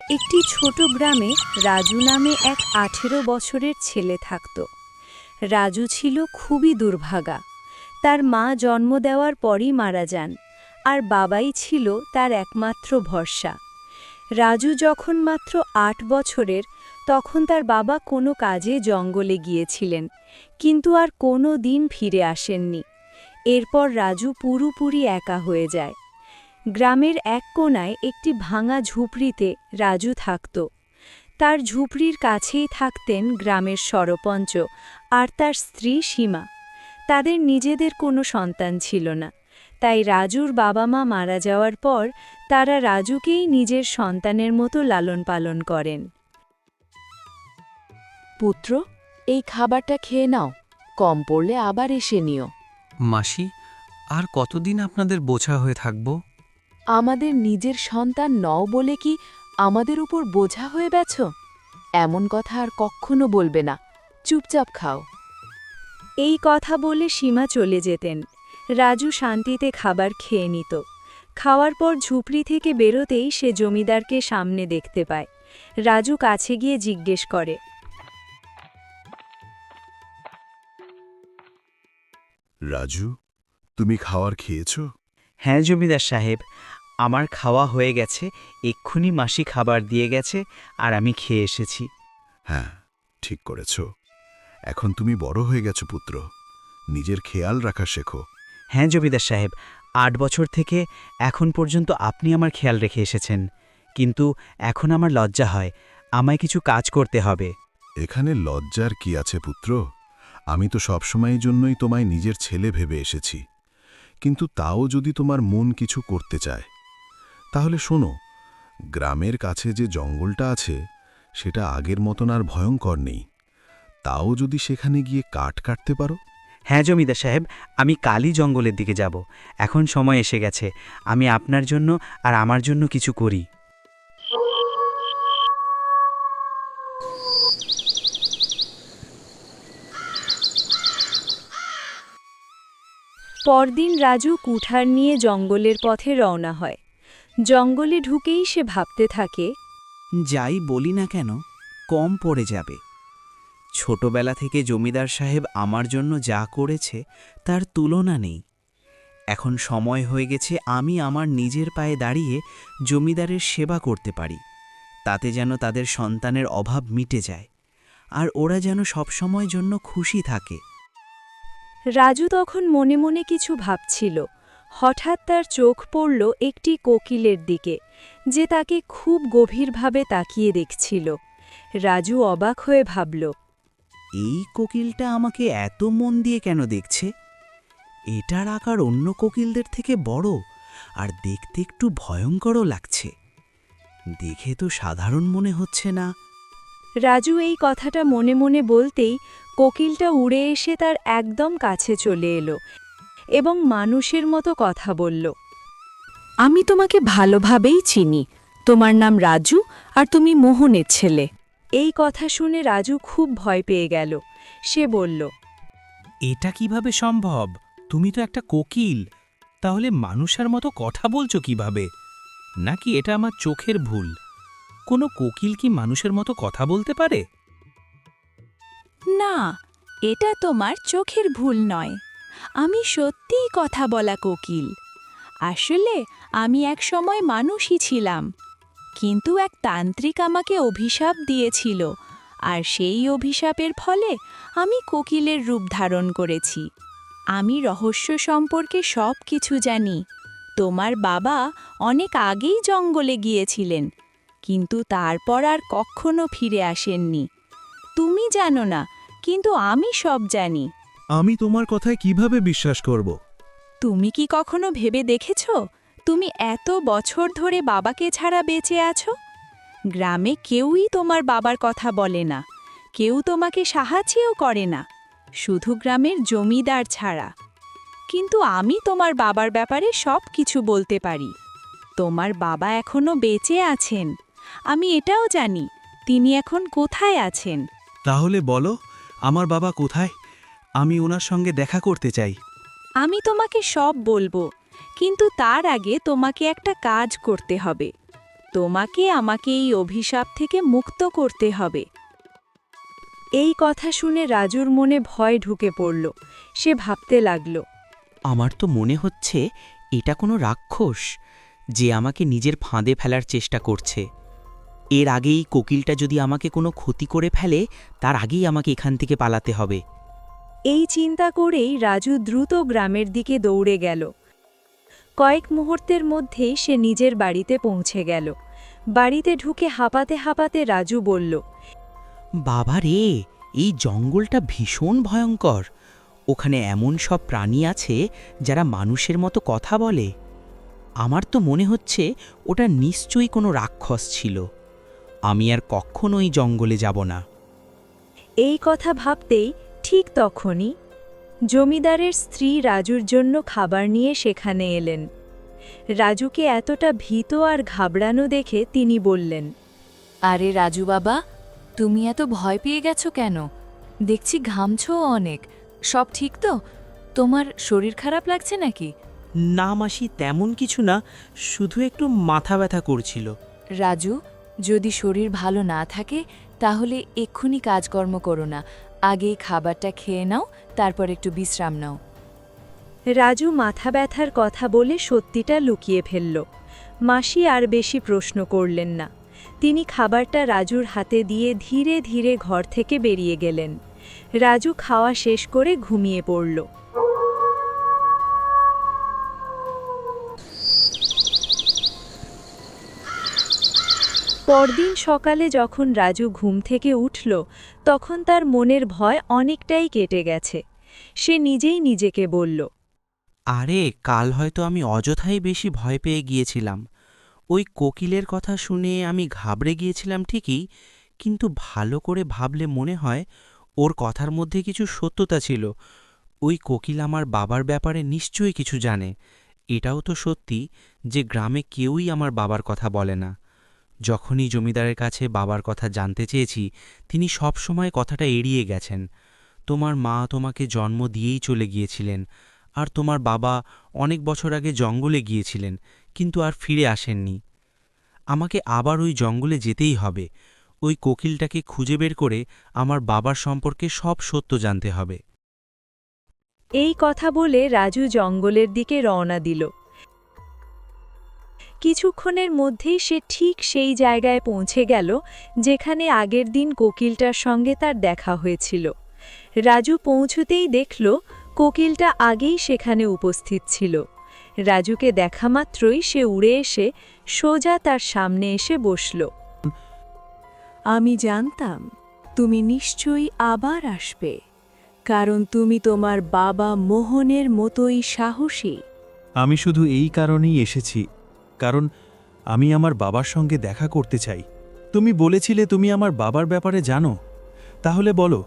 একটি ছোট গ্রামে রাজু নামে এক ১৮ বছরের ছেলে থাকত। রাজু ছিল খুবই দুর্ভাগা। তার মা জন্ম দেওয়ার পরই মারা যান, আর বাবাই ছিল তার একমাত্র ভরসা। রাজু যখন মাত্র ৮ বছরের, তখন তার বাবা কোনো কাজে জঙ্গলে গিয়েছিলেন, কিন্তু আর কোনো দিন ফিরে আসেননি। এরপর রাজু পুরোপুরি একা হয়ে যায়। গ্রামের এক কোণায় একটি ভাঙা ঝুপড়িতে রাজু থাকত। তার ঝুপড়ির কাছেই থাকতেন গ্রামের সরপঞ্চ আর তার স্ত্রী সীমা। তাদের নিজেদের কোনো সন্তান ছিল না, তাই রাজুর বাবা মা মারা যাওয়ার পর তারা রাজুকেই নিজের সন্তানের মতো লালন পালন করেন। পুত্র, এই খাবারটা খেয়ে নাও, কম পড়লে আবার এসে নিও। মাসি, আর কতদিন আপনাদের বোঝা হয়ে থাকব? আমাদের নিজের সন্তান নও বলে কি আমাদের উপর বোঝা হয়ে বেছ? এমন কথা আর কখনো বলবে না, চুপচাপ খাও। এই কথা বলে সীমা চলে যেতেন। রাজু শান্তিতে খাবার খেয়ে নিত। খাওয়ার পর ঝুপড়ি থেকে বেরোতেই সে জমিদারকে সামনে দেখতে পায়। রাজু কাছে গিয়ে জিজ্ঞেস করে, রাজু, তুমি খাওয়ার খেয়েছ? হ্যাঁ জমিদার সাহেব, আমার খাওয়া হয়ে গেছে। এক্ষুনি মাসি খাবার দিয়ে গেছে আর আমি খেয়ে এসেছি। হ্যাঁ, ঠিক করেছ। এখন তুমি বড় হয়ে গেছো পুত্র, নিজের খেয়াল রাখা শেখো। হ্যাঁ জমিদার সাহেব, ৮ বছর থেকে এখন পর্যন্ত আপনি আমার খেয়াল রেখে এসেছেন, কিন্তু এখন আমার লজ্জা হয়, আমায় কিছু কাজ করতে হবে। এখানে লজ্জার কি আছে পুত্র? আমি তো সবসময়ের জন্যই তোমায় নিজের ছেলে ভেবে এসেছি। কিন্তু তাও যদি তোমার মন কিছু করতে চায়, তাহলে শোনো, গ্রামের কাছে যে জঙ্গলটা আছে সেটা আগের মতন আর ভয়ঙ্কর নেই। তাও যদি সেখানে গিয়ে কাঠ কাটতে পারো। হ্যাঁ জমিদার সাহেব, আমি কালই জঙ্গলের দিকে যাব। এখন সময় এসে গেছে, আমি আপনার জন্য আর আমার জন্য কিছু করি। পরদিন রাজু কুঠার নিয়ে জঙ্গলের পথে রওনা হয়। জঙ্গলে ঢুকেই সে ভাবতে থাকে, যাই বলি না কেন, কম পড়ে যাবে। ছোটবেলা থেকে জমিদার সাহেব আমার জন্য যা করেছে তার তুলনা নেই। এখন সময় হয়ে গেছে আমি আমার নিজের পায়ে দাঁড়িয়ে জমিদারের সেবা করতে পারি, তাতে যেন তাদের সন্তানের অভাব মিটে যায়, আর ওরা যেন সবসময় জন্য খুশি থাকে। রাজু তখন মনে মনে কিছু ভাবছিল। হঠাৎ তার চোখ পড়ল একটি কোকিলের দিকে, যে তাকে খুব গভীরভাবে তাকিয়ে দেখছিল। রাজু অবাক হয়ে ভাবল, এই কোকিলটা আমাকে এত মন দিয়ে কেন দেখছে? এটার আকার অন্য কোকিলদের থেকে বড়, আর দেখতে একটু ভয়ঙ্করও লাগছে। দেখে তো সাধারণ মনে হচ্ছে না। রাজু এই কথাটা মনে মনে বলতেই কোকিলটা উড়ে এসে তার একদম কাছে চলে এলো এবং মানুষের মতো কথা বলল, আমি তোমাকে ভালোভাবেই চিনি। তোমার নাম রাজু, আর তুমি মোহনের ছেলে। এই কথা শুনে রাজু খুব ভয় পেয়ে গেল। সে বলল, এটা কিভাবে সম্ভব? তুমি তো একটা কোকিল, তাহলে মানুষের মতো কথা বলছো কিভাবে? নাকি এটা আমার চোখের ভুল? কোনো কোকিল কি মানুষের মতো কথা বলতে পারে? না, এটা তোমার চোখের ভুল নয়। আমি সত্যিই কথা বলা কোকিল। আসলে আমি এক সময় মানুষই ছিলাম, কিন্তু এক তান্ত্রিক আমাকে অভিশাপ দিয়েছিল, আর সেই অভিশাপের ফলে আমি কোকিলের রূপ ধারণ করেছি। আমি রহস্য সম্পর্কে সব কিছু জানি। তোমার বাবা অনেক আগেই জঙ্গলে গিয়েছিলেন, কিন্তু তারপর আর কখনো ফিরে আসেননি। তুমি জানো না, কিন্তু আমি সব জানি। আমি তোমার কথায় কিভাবে বিশ্বাস করব? তুমি কি কখনো ভেবে দেখেছ তুমি এত বছর ধরে বাবাকে ছাড়া বেঁচে আছো? গ্রামে কেউই তোমার বাবার কথা বলে না, কেউ তোমাকে সাহায্যও করে না, শুধু গ্রামের জমিদার ছাড়া। কিন্তু আমি তোমার বাবার ব্যাপারে সব কিছু বলতে পারি। তোমার বাবা এখনো বেঁচে আছেন। আমি এটাও জানি তিনি এখন কোথায় আছেন। তাহলে বলো, আমার বাবা কোথায়? আমি ওনার সঙ্গে দেখা করতে চাই। আমি তোমাকে সব বলবো, কিন্তু তার আগে তোমাকে একটা কাজ করতে হবে। তোমাকে আমাকে এই অভিশাপ থেকে মুক্ত করতে হবে। এই কথা শুনে রাজুর মনে ভয় ঢুকে পড়ল। সে ভাবতে লাগল, আমার তো মনে হচ্ছে এটা কোনো রাক্ষস যে আমাকে নিজের ফাঁদে ফেলার চেষ্টা করছে। এর আগেই কোকিলটা যদি আমাকে কোনো ক্ষতি করে ফেলে, তার আগেই আমাকে এখান থেকে পালাতে হবে। এই চিন্তা করেই রাজু দ্রুত গ্রামের দিকে দৌড়ে গেল। কয়েক মুহূর্তের মধ্যেই সে নিজের বাড়িতে পৌঁছে গেল। বাড়িতে ঢুকে হাঁপাতে হাঁপাতে রাজু বলল, বাবা রে, এই জঙ্গলটা ভীষণ ভয়ঙ্কর। ওখানে এমন সব প্রাণী আছে যারা মানুষের মতো কথা বলে। আমার তো মনে হচ্ছে ওটা নিশ্চয়ই কোনো রাক্ষস ছিল। আমি আর কখনো এই জঙ্গলে যাব না। এই কথা ভাবতেই ঠিক তখনই জমিদারের স্ত্রী রাজুর জন্য খাবার নিয়ে সেখানে এলেন। রাজুকে এতটা ভীত আর ঘাবড়ানো দেখে তিনি বললেন, আরে রাজু বাবা, তুমি এত ভয় পেয়ে গেছো কেন? দেখছি ঘামছো অনেক। সব ঠিক তো? তোমার শরীর খারাপ লাগছে নাকি? না মাসি, তেমন কিছু না, শুধু একটু মাথা ব্যথা করছিল। রাজু, যদি শরীর ভালো না থাকে তাহলে এক্ষুনি কাজকর্ম করো না। আগেই খাবারটা খেয়ে নাও, তারপর একটু বিশ্রাম নাও। রাজু মাথা ব্যথার কথা বলে সত্যিটা লুকিয়ে ফেলল। মাসি আর বেশি প্রশ্ন করলেন না। তিনি খাবারটা রাজুর হাতে দিয়ে ধীরে ধীরে ঘর থেকে বেরিয়ে গেলেন। রাজু খাওয়া শেষ করে ঘুমিয়ে পড়ল। পরদিন সকালে যখন রাজু ঘুম থেকে উঠল, তখন তার মনের ভয় অনেকটাই কেটে গেছে। সে নিজেই নিজেকে বলল, আরে, কাল হয়তো আমি অযথাই বেশি ভয় পেয়ে গিয়েছিলাম। ওই কোকিলের কথা শুনে আমি ঘাবড়ে গিয়েছিলাম ঠিকই, কিন্তু ভালো করে ভাবলে মনে হয় ওর কথার মধ্যে কিছু সত্যতা ছিল। ওই কোকিল আমার বাবার ব্যাপারে নিশ্চয়ই কিছু জানে। এটাও তো সত্যি যে গ্রামে কেউই আমার বাবার কথা বলে না। যখনই জমিদারের কাছে বাবার কথা জানতে চেয়েছি, তিনি সব সময় কথাটা এড়িয়ে গেছেন। তোমার মা তোমাকে জন্ম দিয়েই চলে গিয়েছিলেন, আর তোমার বাবা অনেক বছর আগে জঙ্গলে গিয়েছিলেন, কিন্তু আর ফিরে আসেননি। আমাকে আবার ওই জঙ্গলে যেতেই হবে। ওই কোকিলটাকে খুঁজে বের করে আমার বাবার সম্পর্কে সব সত্য জানতে হবে। এই কথা বলে রাজু জঙ্গলের দিকে রওনা দিল। কিছুক্ষণের মধ্যেই সে ঠিক সেই জায়গায় পৌঁছে গেল যেখানে আগের দিন কোকিলটার সঙ্গে তার দেখা হয়েছিল। রাজু পৌঁছতেই দেখল কোকিলটা আগেই সেখানে উপস্থিত ছিল। রাজুকে দেখা মাত্রই সে উড়ে এসে সোজা তার সামনে এসে বসল। আমি জানতাম তুমি নিশ্চয়ই আবার আসবে, কারণ তুমি তোমার বাবা মোহনের মতোই সাহসী। আমি শুধু এই কারণেই এসেছি, কারণ আমি আমার বাবার সঙ্গে দেখা করতে চাই। তুমি বলেছিলে তুমি আমার বাবার ব্যাপারে জানো। তাহলে বলো,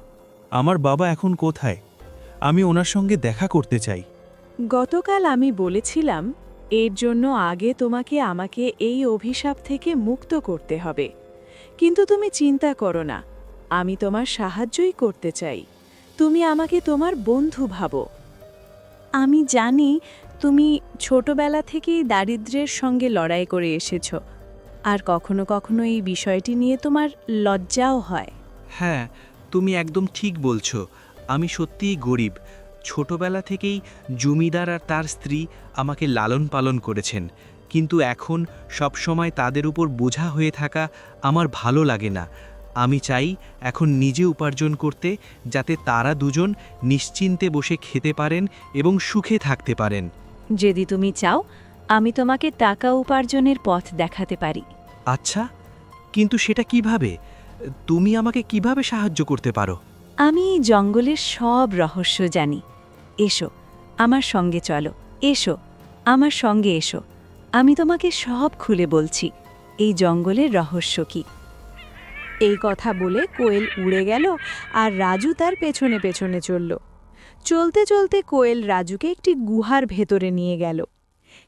আমার বাবা এখন কোথায়? আমি ওনার সঙ্গে দেখা করতে চাই। গতকাল আমি বলেছিলাম এর জন্য আগে তোমাকে আমাকে এই অভিশাপ থেকে মুক্ত করতে হবে, কিন্তু তুমি চিন্তা করো না, আমি তোমার সাহায্যই করতে চাই। তুমি আমাকে তোমার বন্ধু ভাবো। আমি জানি তুমি ছোটবেলা থেকেই দারিদ্র্যের সঙ্গে লড়াই করে এসেছ, আর কখনো কখনো এই বিষয়টি নিয়ে তোমার লজ্জাও হয়। হ্যাঁ, তুমি একদম ঠিক বলছো। আমি সত্যিই গরিব। ছোটবেলা থেকেই জমিদার আর তার স্ত্রী আমাকে লালন পালন করেছেন, কিন্তু এখন সব সময় তাদের উপর বোঝা হয়ে থাকা আমার ভালো লাগে না। আমি চাই এখন নিজে উপার্জন করতে, যাতে তারা দুজন নিশ্চিন্তে বসে খেতে পারেন এবং সুখে থাকতে পারেন। যদি তুমি চাও, আমি তোমাকে টাকা উপার্জনের পথ দেখাতে পারি। আচ্ছা, কিন্তু সেটা কিভাবে? তুমি আমাকে কিভাবে সাহায্য করতে পারো? আমি এই জঙ্গলের সব রহস্য জানি। এসো, আমার সঙ্গে চলো। এসো, আমার সঙ্গে এসো। আমি তোমাকে সব খুলে বলছি এই জঙ্গলের রহস্য কি। এই কথা বলে কোয়েল উড়ে গেল আর রাজু তার পেছনে পেছনে চলল। চলতে চলতে কোয়েল রাজুকে একটি গুহার ভেতরে নিয়ে গেল।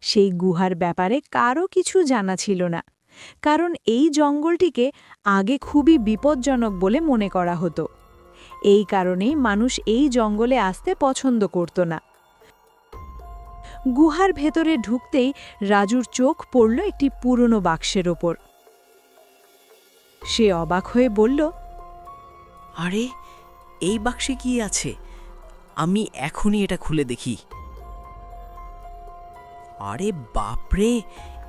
সেই গুহার ব্যাপারে কারও কিছু জানা ছিল না, কারণ এই জঙ্গলটিকে আগে খুবই বিপজ্জনক বলে মনে করা হতো। এই কারণেই মানুষ এই জঙ্গলে আসতে পছন্দ করত না। গুহার ভেতরে ঢুকতেই রাজুর চোখ পড়ল একটি পুরনো বাক্সের ওপর। সে অবাক হয়ে বলল, আরে এই বাক্সে কি আছে? আমি এখনই এটা খুলে দেখি। আরে বাপরে,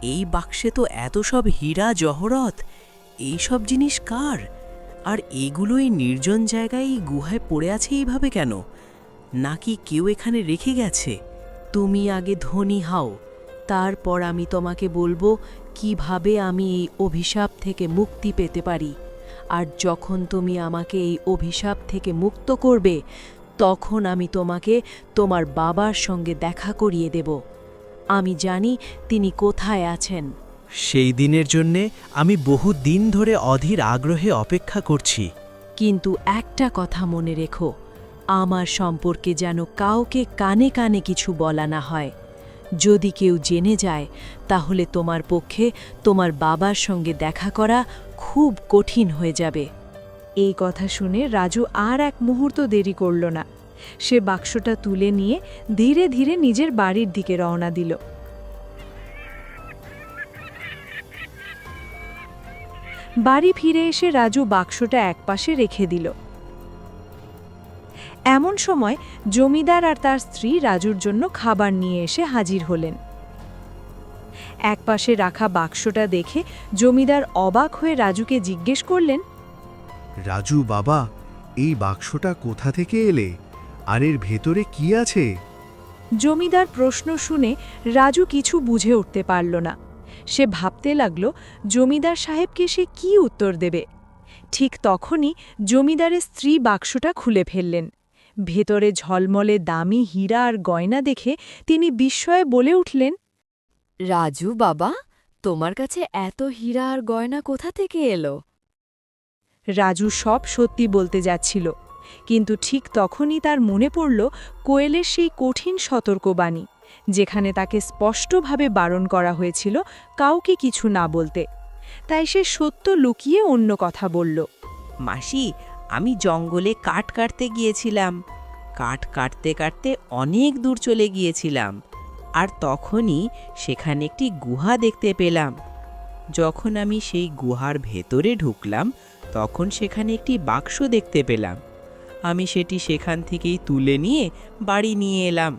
এই বাক্সে তো এত সব হীরা জহরত! এই সব জিনিস কার? আর এগুলো এই নির্জন জায়গায় এই গুহায় পড়ে আছে এইভাবে কেন? নাকি কেউ এখানে রেখে গেছে? তুমি আগে ধনী হও, তারপর আমি তোমাকে বলবো কিভাবে আমি এই অভিশাপ থেকে মুক্তি পেতে পারি। আর যখন তুমি আমাকে এই অভিশাপ থেকে মুক্ত করবে, তখন আমি তোমাকে তোমার বাবার সঙ্গে দেখা করিয়ে দেব। আমি জানি তিনি কোথায় আছেন। সেই দিনের জন্যে আমি বহু দিন ধরে অধীর আগ্রহে অপেক্ষা করছি। কিন্তু একটা কথা মনে রেখো, আমার সম্পর্কে যেন কাউকে কানে কানে কিছু বলা না হয়। যদি কেউ জেনে যায়, তাহলে তোমার পক্ষে তোমার বাবার সঙ্গে দেখা করা খুব কঠিন হয়ে যাবে। এই কথা শুনে রাজু আর এক মুহূর্ত দেরি করল না। সে বাক্সটা তুলে নিয়ে ধীরে ধীরে নিজের বাড়ির দিকে রওনা দিল। বাড়ি ফিরে এসে রাজু বাক্সটা একপাশে রেখে দিল। এমন সময় জমিদার আর তার স্ত্রী রাজুর জন্য খাবার নিয়ে এসে হাজির হলেন। একপাশে রাখা বাক্সটা দেখে জমিদার অবাক হয়ে রাজুকে জিজ্ঞেস করলেন, রাজু বাবা, এই বাক্সটা কোথা থেকে এলে? আর এর ভেতরে কি আছে? জমিদার প্রশ্ন শুনে রাজু কিছু বুঝে উঠতে পারল না। সে ভাবতে লাগল জমিদার সাহেবকে সে কি উত্তর দেবে। ঠিক তখনই জমিদারের স্ত্রী বাক্সটা খুলে ফেললেন। ভেতরে ঝলমলে দামি হীরা আর গয়না দেখে তিনি বিস্ময়ে বলে উঠলেন, রাজু বাবা, তোমার কাছে এত হীরা আর গয়না কোথা থেকে এলো? রাজু সব সত্যি বলতে যাচ্ছিল, কিন্তু ঠিক তখনই তার মনে পড়ল কোয়েলের সেই কঠিন সতর্কবাণী, যেখানে তাকে স্পষ্টভাবে বারণ করা হয়েছিল কাউকে কিছু না বলতে। তাই সে সত্য লুকিয়ে অন্য কথা বলল। মাসি, আমি জঙ্গলে কাঠ কাটতে গিয়েছিলাম। কাঠ কাটতে কাটতে অনেক দূর চলে গিয়েছিলাম, আর তখনই সেখানে একটি গুহা দেখতে পেলাম। যখন আমি সেই গুহার ভেতরে ঢুকলাম, তখন সেখানে একটি বাক্স দেখতে পেলাম। আমি সেটি সেখান থেকেই তুলে নিয়ে বাড়ি নিয়ে এলাম।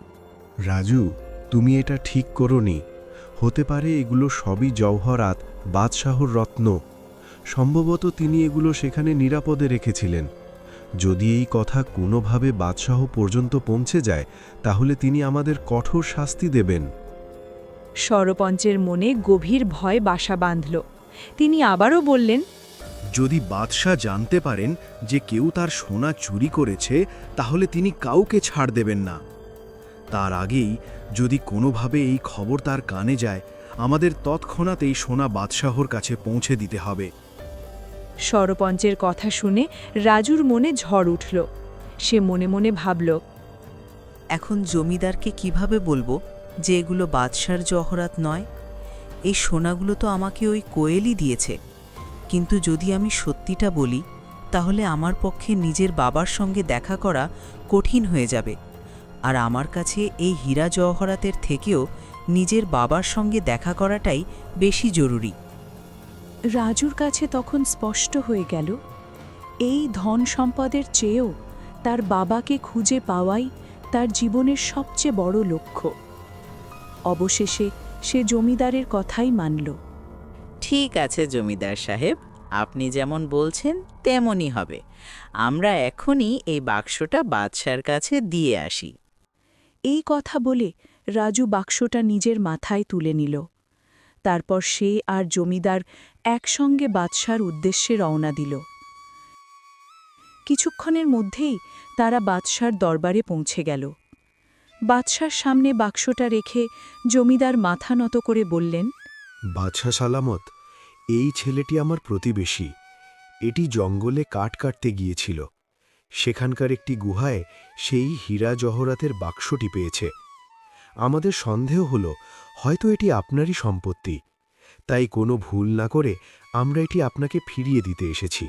রাজু, তুমি এটা ঠিক করোনি। হতে পারে এগুলো সবই জওহরাত, বাদশাহর রত্ন। সম্ভবত তিনি এগুলো সেখানে নিরাপদে রেখেছিলেন। যদি এই কথা কোনোভাবে বাদশাহ পর্যন্ত পৌঁছে যায়, তাহলে তিনি আমাদের কঠোর শাস্তি দেবেন। সরপঞ্চের মনে গভীর ভয় বাসা বাঁধল। তিনি আবারও বললেন, যদি বাদশাহ জানতে পারেন যে কেউ তার সোনা চুরি করেছে, তাহলে তিনি কাউকে ছাড় দেবেন না। তার আগেই যদি কোনোভাবে এই খবর তার কানে যায়, আমাদের তৎক্ষণাৎ এই সোনা বাদশাহর কাছে পৌঁছে দিতে হবে। সরপঞ্চের কথা শুনে রাজুর মনে ঝড় উঠল। সে মনে মনে ভাবল, এখন জমিদারকে কিভাবে বলবো যে এগুলো বাদশার জহরাত নয়? এই সোনাগুলো তো আমাকে ওই কোয়েলই দিয়েছে। কিন্তু যদি আমি সত্যিটা বলি, তাহলে আমার পক্ষে নিজের বাবার সঙ্গে দেখা করা কঠিন হয়ে যাবে। আর আমার কাছে এই হীরা জওহরাতের থেকেও নিজের বাবার সঙ্গে দেখা করাটাই বেশি জরুরি। রাজুর কাছে তখন স্পষ্ট হয়ে গেল, এই ধন সম্পদের চেয়েও তার বাবাকে খুঁজে পাওয়াই তার জীবনের সবচেয়ে বড় লক্ষ্য। অবশেষে সে জমিদারের কথাই মানল। ঠিক আছে জমিদার সাহেব, আপনি যেমন বলছেন তেমনই হবে। আমরা এখনই এই বাক্সটা বাদশার কাছে দিয়ে আসি। এই কথা বলে রাজু বাক্সটা নিজের মাথায় তুলে নিল। তারপর সে আর জমিদার একসঙ্গে বাদশার উদ্দেশ্যে রওনা দিল। কিছুক্ষণের মধ্যেই তারা বাদশার দরবারে পৌঁছে গেল। বাদশার সামনে বাক্সটা রেখে জমিদার মাথা নত করে বললেন, বাদশাহ সালামত, এই ছেলেটি আমার প্রতিবেশী। এটি জঙ্গলে কাঠ কাটতে গিয়েছিল। সেখানকার একটি গুহায় সেই হীরা জহরাতের বাক্সটি পেয়েছে। আমাদের সন্দেহ হল হয়তো এটি আপনারই সম্পত্তি। তাই কোনো ভুল না করে আমরা এটি আপনাকে ফিরিয়ে দিতে এসেছি।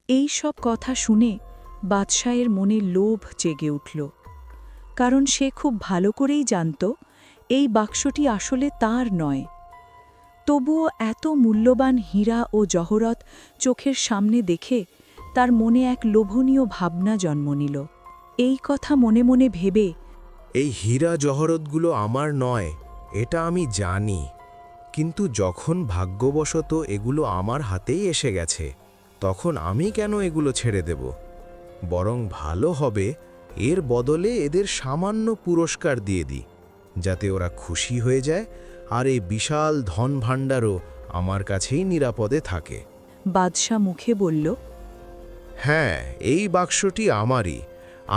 এই সব কথা শুনে বাদশাহের মনে লোভ জেগে উঠল, কারণ সে খুব ভালো করেই জানত এই বাক্সটি আসলে তার নয়। তবুও এত মূল্যবান হীরা ও জহরত চোখের সামনে দেখে তার মনে এক লোভনীয় ভাবনা জন্ম নিল। এই কথা মনে মনে ভেবে, এই হীরা জহরতগুলো আমার নয়, এটা আমি জানি, কিন্তু যখন ভাগ্যবশত এগুলো আমার হাতেই এসে গেছে, তখন আমি কেন এগুলো ছেড়ে দেব? বরং ভালো হবে এর বদলে এদের সামান্য পুরস্কার দিয়ে দিই, যাতে ওরা খুশি হয়ে যায় আর এই বিশাল ধন ভাণ্ডারও আমার কাছেই নিরাপদে থাকে। বাদশাহ মুখে বলল, হ্যাঁ, এই বাক্সটি আমারই,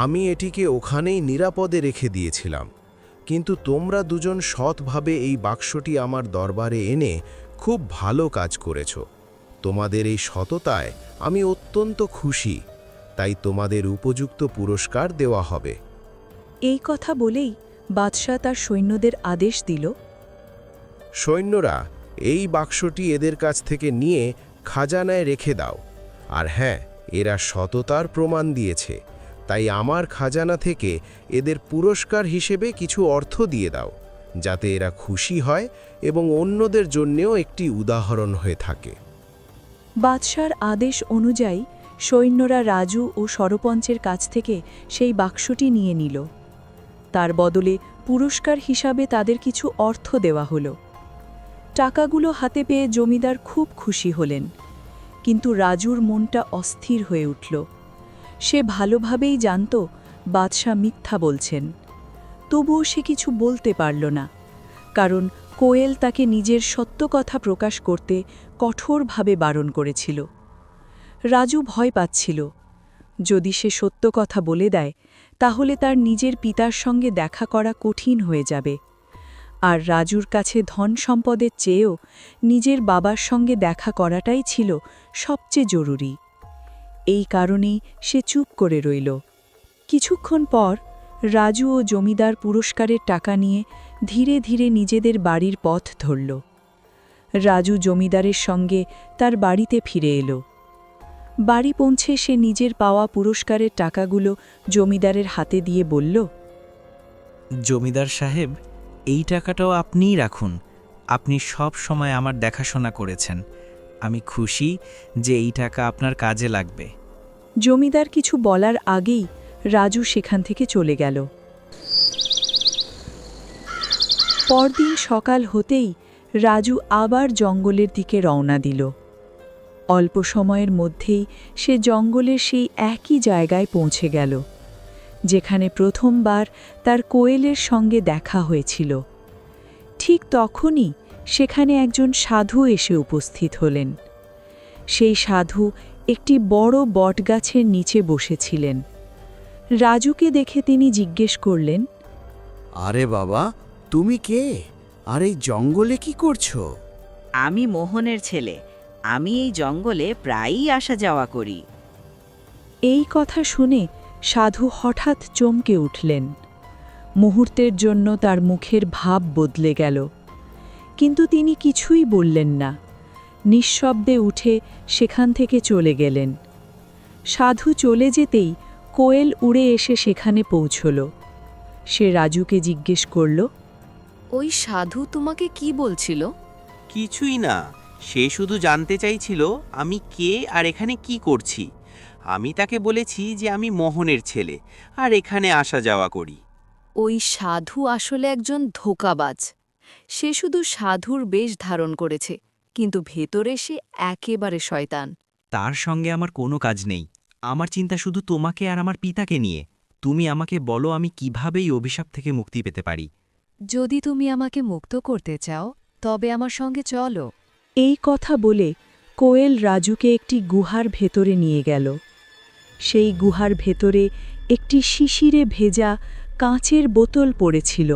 আমি এটিকে ওখানেই নিরাপদে রেখে দিয়েছিলাম, কিন্তু তোমরা দুজন সৎভাবে এই বাক্সটি আমার দরবারে এনে খুব ভালো কাজ করেছ। তোমাদের এই সততায় আমি অত্যন্ত খুশি, তাই তোমাদের উপযুক্ত পুরস্কার দেওয়া হবে। এই কথা বলেই বাদশাহ তার সৈন্যদের আদেশ দিল, সৈন্যরা, এই বাক্সটি এদের কাছ থেকে নিয়ে খাজানায় রেখে দাও। আর হ্যাঁ, এরা সততার প্রমাণ দিয়েছে, তাই আমার খাজানা থেকে এদের পুরস্কার হিসেবে কিছু অর্থ দিয়ে দাও, যাতে এরা খুশি হয় এবং অন্যদের জন্যেও একটি উদাহরণ হয়ে থাকে। বাদশার আদেশ অনুযায়ী সৈন্যরা রাজু ও সরপঞ্চের কাছ থেকে সেই বাক্সটি নিয়ে নিল। তার বদলে পুরস্কার হিসাবে তাদের কিছু অর্থ দেওয়া হলো। টাকাগুলো হাতে পেয়ে জমিদার খুব খুশি হলেন, কিন্তু রাজুর মনটা অস্থির হয়ে উঠল। সে ভালোভাবেই জানত বাদশাহ মিথ্যা বলছেন, তবুও সে কিছু বলতে পারল না, কারণ কোয়েল তাকে নিজের সত্য কথা প্রকাশ করতে কঠোরভাবে বারণ করেছিল। রাজু ভয় পাচ্ছিল, যদি সে সত্য কথা বলে দেয় তাহলে তার নিজের পিতার সঙ্গে দেখা করা কঠিন হয়ে যাবে, আর রাজুর কাছে ধন সম্পদের চেয়েও নিজের বাবার সঙ্গে দেখা করাটাই ছিল সবচেয়ে জরুরি। এই কারণেই সে চুপ করে রইল। কিছুক্ষণ পর রাজু ও জমিদার পুরস্কারের টাকা নিয়ে ধীরে ধীরে নিজেদের বাড়ির পথ ধরল। রাজু জমিদারের সঙ্গে তার বাড়িতে ফিরে এলো। বাড়ি পৌঁছে সে নিজের পাওয়া পুরস্কারের টাকাগুলো জমিদারের হাতে দিয়ে বলল, জমিদার সাহেব, এই টাকাটাও আপনিই রাখুন। আপনি সব সময় আমার দেখাশোনা করেছেন। আমি খুশি যে এই টাকা আপনার কাজে লাগবে। জমিদার কিছু বলার আগেই রাজু সেখান থেকে চলে গেল। পরদিন সকাল হতেই রাজু আবার জঙ্গলের দিকে রওনা দিল। অল্প সময়ের মধ্যেই সে জঙ্গলের সেই একই জায়গায় পৌঁছে গেল, যেখানে প্রথমবার তার কোয়েলের সঙ্গে দেখা হয়েছিল। ঠিক তখনই সেখানে একজন সাধু এসে উপস্থিত হলেন। সেই সাধু একটি বড় বটগাছের নিচে বসেছিলেন। রাজুকে দেখে তিনি জিজ্ঞেস করলেন, আরে বাবা, তুমি কে? আর এই জঙ্গলে কি করছো? আমি মোহনের ছেলে। আমি এই জঙ্গলে প্রায়ই আসা যাওয়া করি। এই কথা শুনে সাধু হঠাৎ চমকে উঠলেন। মুহূর্তের জন্য তার মুখের ভাব বদলে গেল, কিন্তু তিনি কিছুই বললেন না। নিঃশব্দে উঠে সেখান থেকে চলে গেলেন। সাধু চলে যেতেই কোয়েল উড়ে এসে সেখানে পৌঁছল। সে রাজুকে জিজ্ঞেস করল, ওই সাধু তোমাকে কি বলছিল? কিছুই না, সে শুধু জানতে চাইছিল আমি কে আর এখানে কি করছি। আমি তাকে বলেছি যে আমি মোহনের ছেলে আর এখানে আসা যাওয়া করি। ওই সাধু আসলে একজন ধোঁকাবাজ। সে শুধু সাধুর বেশ ধারণ করেছে, কিন্তু ভেতরে সে একেবারে শয়তান। তার সঙ্গে আমার কোনো কাজ নেই। আমার চিন্তা শুধু তোমাকে আর আমার পিতাকে নিয়ে। তুমি আমাকে বলো আমি কিভাবে এই অভিশাপ থেকে মুক্তি পেতে পারি। যদি তুমি আমাকে মুক্ত করতে চাও তবে আমার সঙ্গে চলো। এই কথা বলে কোয়েল রাজুকে একটি গুহার ভেতরে নিয়ে গেল। সেই গুহার ভেতরে একটি শিশিরে ভেজা কাঁচের বোতল পড়েছিল,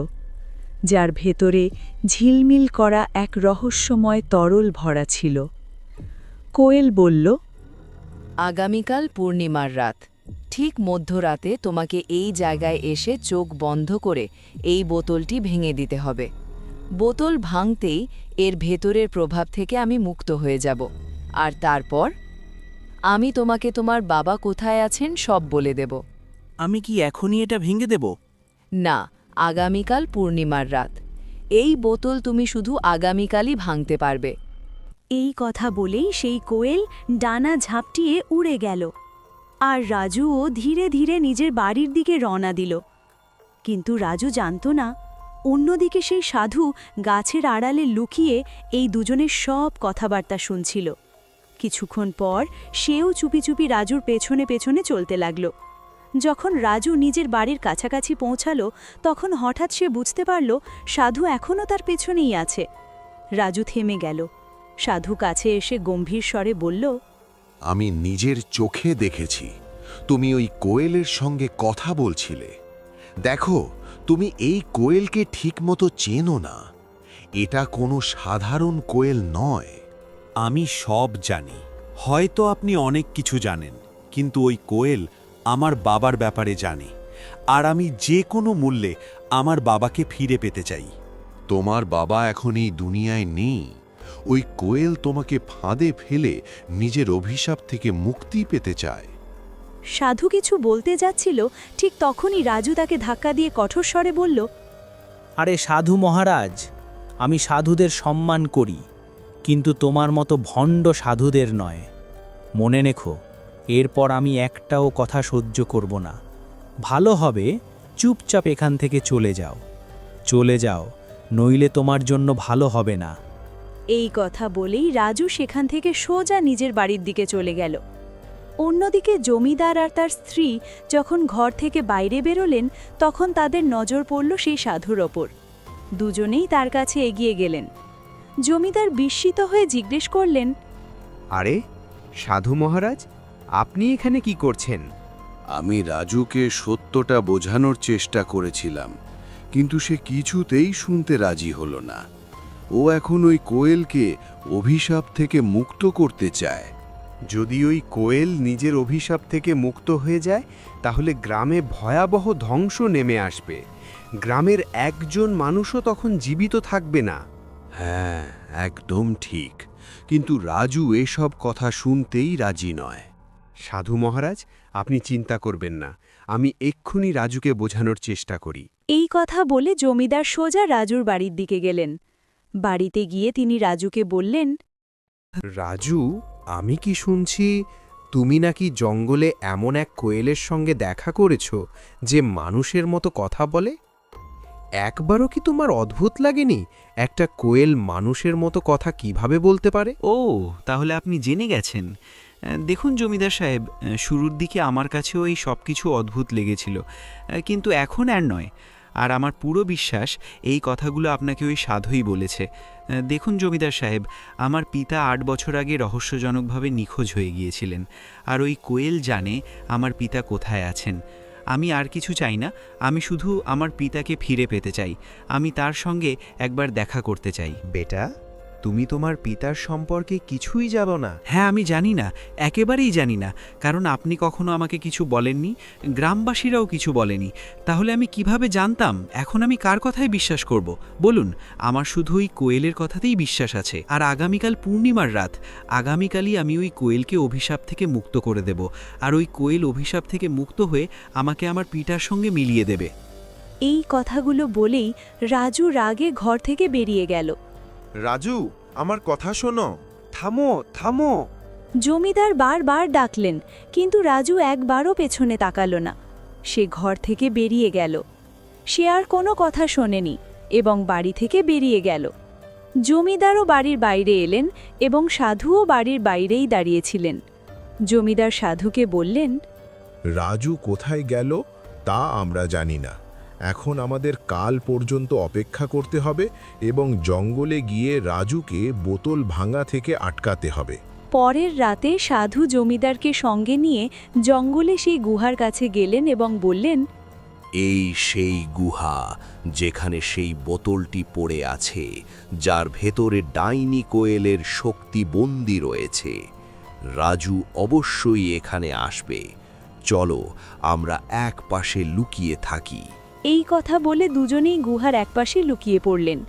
যার ভেতরে ঝিলমিল করা এক রহস্যময় তরল ভরা ছিল। কোয়েল বলল, আগামীকাল পূর্ণিমার রাত, ঠিক মধ্যরাতে তোমাকে এই জায়গায় এসে চোখ বন্ধ করে এই বোতলটি ভেঙে দিতে হবে। বোতল ভাঙতেই এর ভেতরের প্রভাব থেকে আমি মুক্ত হয়ে যাব, আর তারপর আমি তোমাকে তোমার বাবা কোথায় আছেন সব বলে দেব। আমি কি এখনই এটা ভেঙে দেব? না, আগামীকাল পূর্ণিমার রাত। এই বোতল তুমি শুধু আগামীকালই ভাঙতে পারবে। এই কথা বলেই সেই কোয়েল ডানা ঝাপটিয়ে উড়ে গেল, আর রাজুও ধীরে ধীরে নিজের বাড়ির দিকে রওনা দিল। কিন্তু রাজু জানত না, অন্যদিকে সেই সাধু গাছের আড়ালে লুকিয়ে এই দুজনের সব কথাবার্তা শুনছিল। কিছুক্ষণ পর সেও চুপি চুপি রাজুর পেছনে পেছনে চলতে লাগল। যখন রাজু নিজের বাড়ির কাছাকাছি পৌঁছালো, তখন হঠাৎ সে বুঝতে পারল সাধু এখনও তার পেছনেই আছে। রাজু থেমে গেল। সাধু কাছে এসে গম্ভীর স্বরে বলল, আমি নিজের চোখে দেখেছি তুমি ওই কোয়েলের সঙ্গে কথা বলছিলে। দেখো, তুমি এই কোয়েলকে ঠিকমতো চেনো না। এটা কোনো সাধারণ কোয়েল নয়। আমি সব জানি। হয়তো আপনি অনেক কিছু জানেন, কিন্তু ওই কোয়েল আমার বাবার ব্যাপারে জানে, আর আমি যে কোনো মূল্যে আমার বাবাকে ফিরে পেতে চাই। তোমার বাবা এখন এই দুনিয়ায় নেই। ওই কোয়েল তোমাকে ফাঁদে ফেলে নিজের অভিশাপ থেকে মুক্তি পেতে চায়। সাধু কিছু বলতে যাচ্ছিল, ঠিক তখনই রাজু তাকে ধাক্কা দিয়ে কঠোর স্বরে বলল, আরে সাধু মহারাজ, আমি সাধুদের সম্মান করি, কিন্তু তোমার মতো ভণ্ড সাধুদের নয়। মনে রেখো, এরপর আমি একটাও কথা সহ্য করব না। ভালো হবে চুপচাপ এখান থেকে চলে যাও। চলে যাও, নইলে তোমার জন্য ভালো হবে না। এই কথা বলেই রাজু সেখান থেকে সোজা নিজের বাড়ির দিকে চলে গেল। অন্যদিকে জমিদার আর তার স্ত্রী যখন ঘর থেকে বাইরে বেরোলেন, তখন তাদের নজর পড়ল সেই সাধুর ওপর। দুজনেই তার কাছে এগিয়ে গেলেন। জমিদার বিস্মিত হয়ে জিজ্ঞেস করলেন, আরে সাধু মহারাজ, আপনি এখানে কি করছেন? আমি রাজুকে সত্যটা বোঝানোর চেষ্টা করেছিলাম, কিন্তু সে কিছুতেই শুনতে রাজি হলো না। ও এখন ওই কোয়েলকে অভিশাপ থেকে মুক্ত করতে চায়। যদি ওই কোয়েল নিজের অভিশাপ থেকে মুক্ত হয়ে যায়, তাহলে গ্রামে ভয়াবহ ধ্বংস নেমে আসবে। গ্রামের একজন মানুষও তখন জীবিত থাকবে না। হ্যাঁ, একদম ঠিক, কিন্তু রাজু এসব কথা শুনতেই রাজি নয়। সাধু মহারাজ, আপনি চিন্তা করবেন না, আমি এক্ষুনি রাজুকে বোঝানোর চেষ্টা করি। এই কথা বলে জমিদার সোজা রাজুর বাড়ির দিকে গেলেন। বাড়িতে গিয়ে তিনি রাজুকে বললেন, রাজু, আমি কি শুনছি তুমি নাকি জঙ্গলে এমন এক কোয়েলের সঙ্গে দেখা করেছ যে মানুষের মতো কথা বলে? একবারও কি তোমার অদ্ভুত লাগেনি একটা কোয়েল মানুষের মতো কথা কিভাবে বলতে পারে? ও, তাহলে আপনি জেনে গেছেন। দেখুন জমিদার সাহেব, শুরুর দিকে আমার কাছেও এই সব কিছু অদ্ভুত লেগেছিল, কিন্তু এখন আর নয়। আর আমার পুরো বিশ্বাস এই কথাগুলো আপনাকে ওই সাধুই বলেছে। দেখুন জমিদার সাহেব, আমার পিতা 8 বছর আগে রহস্যজনকভাবে নিখোঁজ হয়ে গিয়েছিলেন, আর ওই কোয়েল জানে আমার পিতা কোথায় আছেন। আমি আর কিছু চাই না, আমি শুধু আমার পিতাকে ফিরে পেতে চাই। আমি তার সঙ্গে একবার দেখা করতে চাই। বেটা, তুমি তোমার পিতার সম্পর্কে কিছুই জানো না। হ্যাঁ, আমি জানি না, একেবারেই জানি না, কারণ আপনি কখনো আমাকে কিছু বলেননি, গ্রামবাসীরাও কিছু বলেনি। তাহলে আমি কিভাবে জানতাম? এখন আমি কার কথায় বিশ্বাস করব বলুন? আমার শুধু ওই কোয়েলের কথাতেই বিশ্বাস আছে। আর আগামীকাল পূর্ণিমার রাত, আগামীকালই আমি ওই কোয়েলকে অভিশাপ থেকে মুক্ত করে দেব, আর ওই কোয়েল অভিশাপ থেকে মুক্ত হয়ে আমাকে আমার পিতার সঙ্গে মিলিয়ে দেবে। এই কথাগুলো বলেই রাজু রাগে ঘর থেকে বেরিয়ে গেল। রাজু, আমার কথা শোনো। থামো, থামো। জমিদার বারবার ডাকলেন, কিন্তু রাজু একবারও পেছনে তাকালো না। সে ঘর থেকে বেরিয়ে গেল। সে আর কোনো কথা শোনেনি এবং বাড়ি থেকে বেরিয়ে গেল। জমিদারও বাড়ির বাইরে এলেন এবং সাধুও বাড়ির বাইরেই দাঁড়িয়েছিলেন। জমিদার সাধুকে বললেন, রাজু কোথায় গেল তা আমরা জানি না। এখন আমাদের কাল পর্যন্ত অপেক্ষা করতে হবে এবং জঙ্গলে গিয়ে রাজুকে বোতল ভাঙা থেকে আটকাতে হবে। পরের রাতে সাধু জমিদারকে সঙ্গে নিয়ে জঙ্গলে সেই গুহার কাছে গেলেন এবং বললেন, এই সেই গুহা যেখানে সেই বোতলটি পড়ে আছে, যার ভেতরে ডাইনি কোয়েলের শক্তি বন্দী রয়েছে। রাজু অবশ্যই এখানে আসবে। চলো আমরা এক পাশে লুকিয়ে থাকি। এই কথা বলে দুজনেই গুহার একপাশে লুকিয়ে পড়লেন।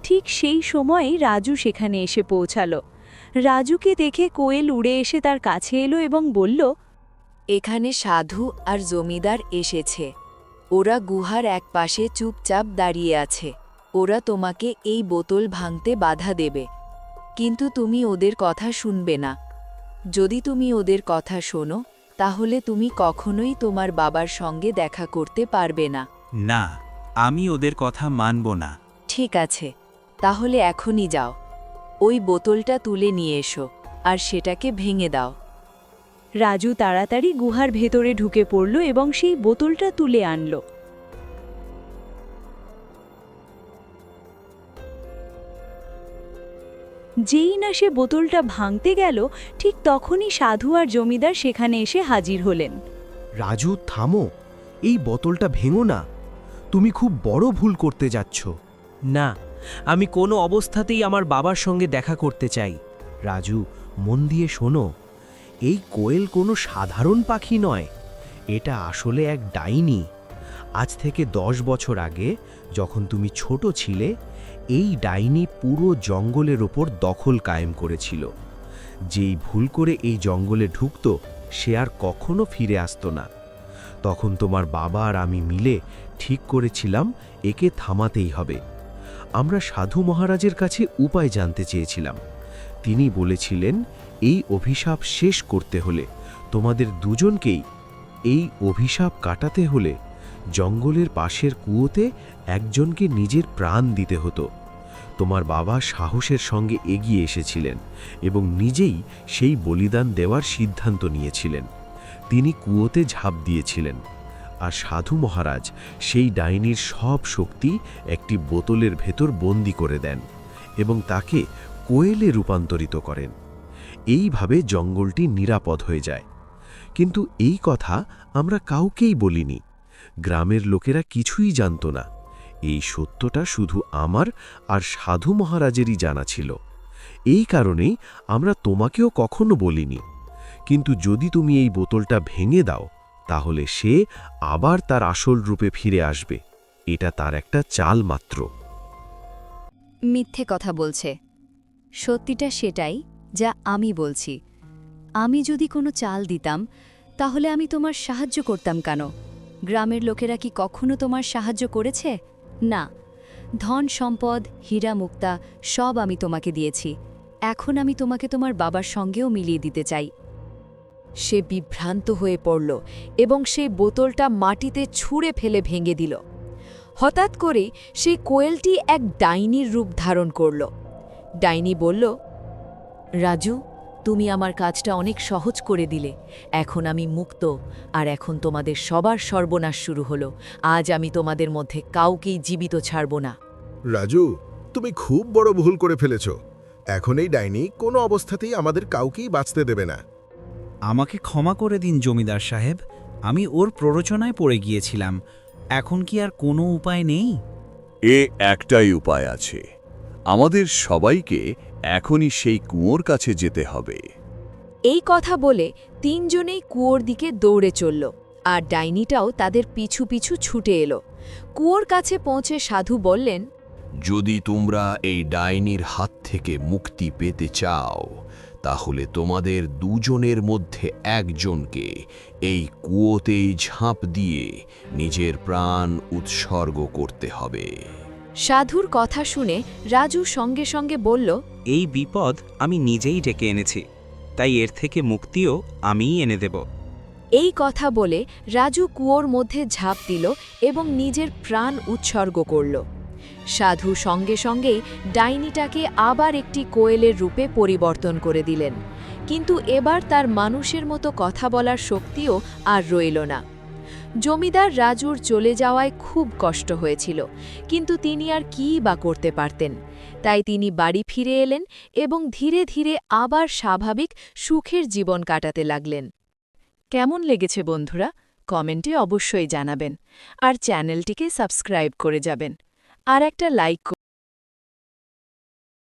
ঠিক সেই সময়ে রাজু সেখানে এসে পৌঁছালো। রাজুকে দেখে কোয়েল উড়ে এসে তার কাছে এলো এবং বলল, এখানে সাধু আর জমিদার এসেছে। ওরা গুহার একপাশে চুপচাপ দাঁড়িয়ে আছে। ওরা তোমাকে এই বোতল ভাঙতে বাধা দেবে, কিন্তু তুমি ওদের কথা শুনবে না। যদি তুমি ওদের কথা শোনো, তাহলে তুমি কখনোই তোমার বাবার সঙ্গে দেখা করতে পারবে না। না, আমি ওদের কথা মানব না। ঠিক আছে, তাহলে এখনই যাও। ওই বোতলটা তুলে নিয়ে এসো আর সেটাকে ভেঙে দাও। রাজু তাড়াতাড়ি গুহার ভেতরে ঢুকে পড়ল এবং সেই বোতলটা তুলে আনল। যেই না সে বোতলটা ভাঙতে গেল, ঠিক তখনই সাধু আর জমিদার সেখানে এসে হাজির হলেন। রাজু, থামো, এই বোতলটা ভেঙো না। তুমি খুব বড় ভুল করতে যাচ্ছ। না, আমি কোনো অবস্থাতেই আমার বাবার সঙ্গে দেখা করতে চাই। রাজু, মন দিয়ে শোনো, এই কোয়েল কোনো সাধারণ পাখি নয়, এটা আসলে এক ডাইনি। আজ থেকে 10 বছর আগে, যখন তুমি ছোট ছিলে, এই ডাইনি পুরো জঙ্গলের ওপর দখল কায়েম করেছিল। যেই ভুল করে এই জঙ্গলে ঢুকতো, সে আর কখনো ফিরে আসতো না। তখন তোমার বাবা আর আমি মিলে ঠিক করেছিলাম একে থামাতেই হবে। আমরা সাধু মহারাজের কাছে উপায় জানতে চেয়েছিলাম। তিনি বলেছিলেন, এই অভিশাপ শেষ করতে হলে, তোমাদের দুজনকেই এই অভিশাপ কাটাতে হলে, জঙ্গলের পাশের কুয়োতে একজনকে নিজের প্রাণ দিতে হতো। তোমার বাবা সাহসের সঙ্গে এগিয়ে এসেছিলেন এবং নিজেই সেই বলিদান দেওয়ার সিদ্ধান্ত নিয়েছিলেন। তিনি কুয়োতে ঝাঁপ দিয়েছিলেন, আর সাধু মহারাজ সেই ডাইনির সব শক্তি একটি বোতলের ভেতর বন্দি করে দেন এবং তাকে কোয়েলে রূপান্তরিত করেন। এইভাবে জঙ্গলটি নিরাপদ হয়ে যায়। কিন্তু এই কথা আমরা কাউকেই বলিনি। গ্রামের লোকেরা কিছুই জানত না। এই সত্যটা শুধু আমার আর সাধু মহারাজেরই জানা ছিল। এই কারণেই আমরা তোমাকেও কখনো বলিনি। কিন্তু যদি তুমি এই বোতলটা ভেঙে দাও, তাহলে সে আবার তার আসল রূপে ফিরে আসবে। এটা তার একটা চাল মাত্র। মিথ্যে কথা বলছে। সত্যিটা সেটাই যা আমি বলছি। আমি যদি কোনো চাল দিতাম, তাহলে আমি তোমার সাহায্য করতাম কেন? গ্রামের লোকেরা কি কখনো তোমার সাহায্য করেছে? না। ধন সম্পদ, হীরা মুক্তা সব আমি তোমাকে দিয়েছি। এখন আমি তোমাকে তোমার বাবার সঙ্গেও মিলিয়ে দিতে চাই। সে বিভ্রান্ত হয়ে পড়ল এবং সেই বোতলটা মাটিতে ছুঁড়ে ফেলে ভেঙে দিল। হঠাৎ করে সেই কোয়েলটি এক ডাইনির রূপ ধারণ করল। ডাইনি বলল, রাজু, তুমি আমার কাজটা অনেক সহজ করে দিলে। এখন আমি মুক্ত, আর এখন তোমাদের সবার সর্বনাশ শুরু হলো। আজ আমি তোমাদের মধ্যে কাউকেই জীবিত ছাড়ব না। রাজু, তুমি খুব বড় ভুল করে ফেলেছ। এখন এই ডাইনি কোনো অবস্থাতেই আমাদের কাউকেই বাঁচতে দেবে না। আমাকে ক্ষমা করে দিন জমিদার সাহেব, আমি ওর প্ররোচনায় পড়ে গিয়েছিলাম। এখন কি আর কোনো উপায় নেই? একটাই উপায় আছে। আমাদের সবাইকে এখনই সেই কুয়োর কাছে যেতে হবে। এই কথা বলে তিনজনেই কুয়োর দিকে দৌড়ে চলল, আর ডাইনিটাও তাদের পিছু পিছু ছুটে এলো। কুয়োর কাছে পৌঁছে সাধু বললেন, যদি তোমরা এই ডাইনির হাত থেকে মুক্তি পেতে চাও, তাহলে তোমাদের দুজনের মধ্যে একজনকে এই কুয়োতেই ঝাঁপ দিয়ে নিজের প্রাণ উৎসর্গ করতে হবে। সাধুর কথা শুনে রাজু সঙ্গে সঙ্গে বলল, এই বিপদ আমি নিজেই ডেকে এনেছি, তাই এর থেকে মুক্তিও আমিই এনে দেব। এই কথা বলে রাজু কুয়োর মধ্যে ঝাঁপ দিল এবং নিজের প্রাণ উৎসর্গ করল। সাধু সঙ্গে সঙ্গেই ডাইনিটাকে আবার একটি কোয়েলের রূপে পরিবর্তন করে দিলেন, কিন্তু এবার তার মানুষের মতো কথা বলার শক্তিও আর রইল না। জমিদার রাজুর চলে যাওয়ায় খুব কষ্ট হয়েছিল, কিন্তু তিনি আর কী বা করতে পারতেন। তাই তিনি বাড়ি ফিরে এলেন এবং ধীরে ধীরে আবার স্বাভাবিক সুখের জীবন কাটাতে লাগলেন। কেমন লেগেছে বন্ধুরা? কমেন্টে অবশ্যই জানাবেন, আর চ্যানেলটিকে সাবস্ক্রাইব করে যাবেন, আর একটা লাইক